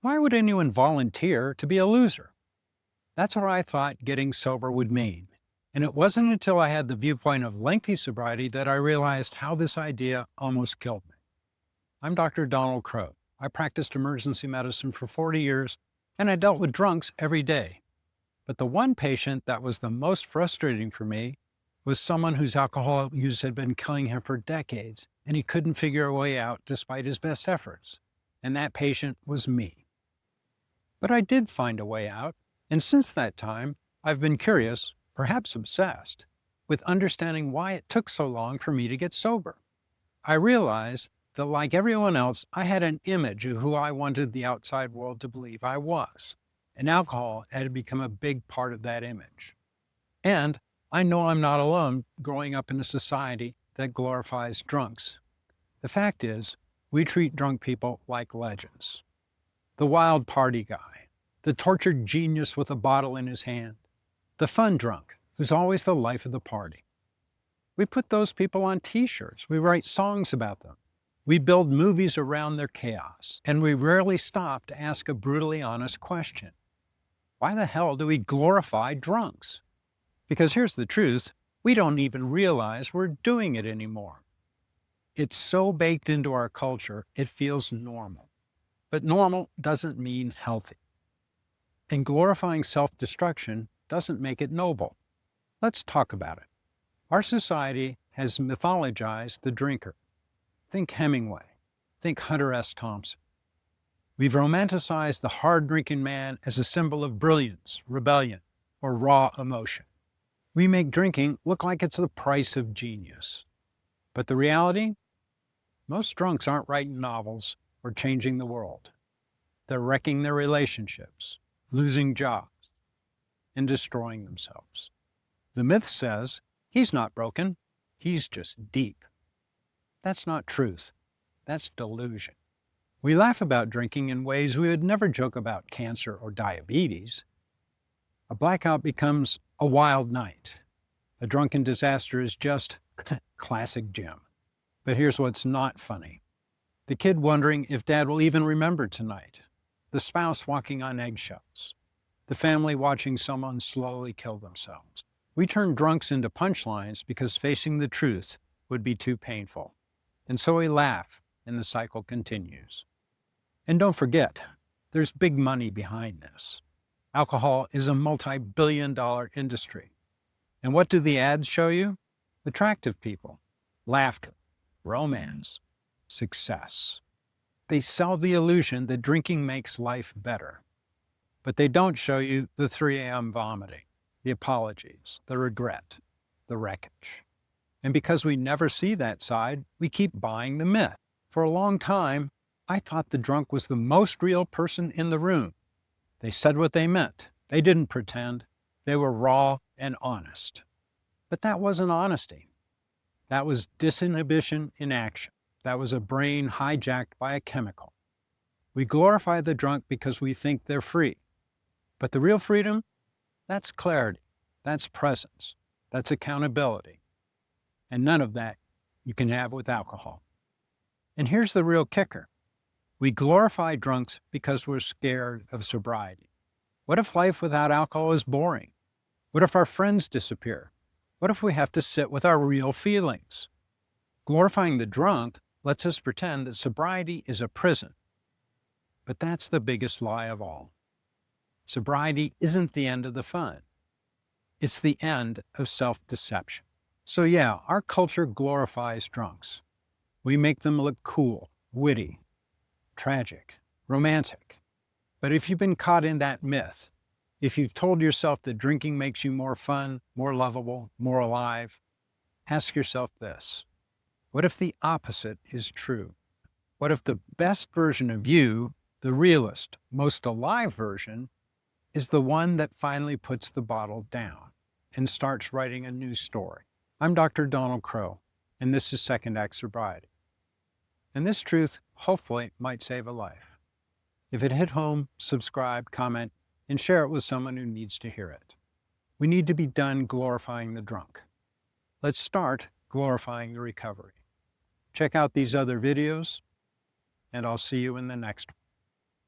Why would anyone volunteer to be a loser? That's what I thought getting sober would mean. And it wasn't until I had the viewpoint of lengthy sobriety that I realized how this idea almost killed me. I'm Dr. Donald Crowe. I practiced emergency medicine for 40 years, and I dealt with drunks every day. But the one patient that was the most frustrating for me was someone whose alcohol use had been killing him for decades, and he couldn't figure a way out despite his best efforts. And that patient was me. But I did find a way out, and since that time, I've been curious, perhaps obsessed, with understanding why it took so long for me to get sober. I realized that, like everyone else, I had an image of who I wanted the outside world to believe I was, and alcohol had become a big part of that image. And I know I'm not alone growing up in a society that glorifies drunks. The fact is, we treat drunk people like legends. The wild party guy, the tortured genius with a bottle in his hand, the fun drunk who's always the life of the party. We put those people on t-shirts, we write songs about them, we build movies around their chaos, and we rarely stop to ask a brutally honest question. Why the hell do we glorify drunks? Because here's the truth, we don't even realize we're doing it anymore. It's so baked into our culture, it feels normal. But normal doesn't mean healthy. And glorifying self-destruction doesn't make it noble. Let's talk about it. Our society has mythologized the drinker. Think Hemingway. Think Hunter S. Thompson. We've romanticized the hard-drinking man as a symbol of brilliance, rebellion, or raw emotion. We make drinking look like it's the price of genius. But the reality? Most drunks aren't writing novels or changing the world. They're wrecking their relationships, losing jobs, and destroying themselves. The myth says, he's not broken, he's just deep. That's not truth. That's delusion. We laugh about drinking in ways we would never joke about cancer or diabetes. A blackout becomes a wild night. A drunken disaster is just classic Jim. But here's what's not funny. The kid wondering if dad will even remember tonight. The spouse walking on eggshells. The family watching someone slowly kill themselves. We turn drunks into punchlines because facing the truth would be too painful. And so we laugh, and the cycle continues. And don't forget, there's big money behind this. Alcohol is a multi-billion-dollar industry. And what do the ads show you? Attractive people, laughter, romance, success. They sell the illusion that drinking makes life better. But they don't show you the 3 a.m. vomiting, the apologies, the regret, the wreckage. And because we never see that side, we keep buying the myth. For a long time, I thought the drunk was the most real person in the room. They said what they meant. They didn't pretend. They were raw and honest. But that wasn't honesty. That was disinhibition in action. That was a brain hijacked by a chemical. We glorify the drunk because we think they're free. But the real freedom, that's clarity, that's presence, that's accountability. And none of that you can have with alcohol. And here's the real kicker. We glorify drunks because we're scared of sobriety. What if life without alcohol is boring? What if our friends disappear? What if we have to sit with our real feelings? Glorifying the drunk lets us pretend that sobriety is a prison. But that's the biggest lie of all. Sobriety isn't the end of the fun. It's the end of self-deception. So yeah, our culture glorifies drunks. We make them look cool, witty, tragic, romantic. But if you've been caught in that myth, if you've told yourself that drinking makes you more fun, more lovable, more alive, ask yourself this. What if the opposite is true? What if the best version of you, the realest, most alive version, is the one that finally puts the bottle down and starts writing a new story? I'm Dr. Donald Crowe, and this is Second Act Sobriety. And this truth, hopefully, might save a life. If it hit home, subscribe, comment, and share it with someone who needs to hear it. We need to be done glorifying the drunk. Let's start glorifying the recovery. Check out these other videos, and I'll see you in the next one.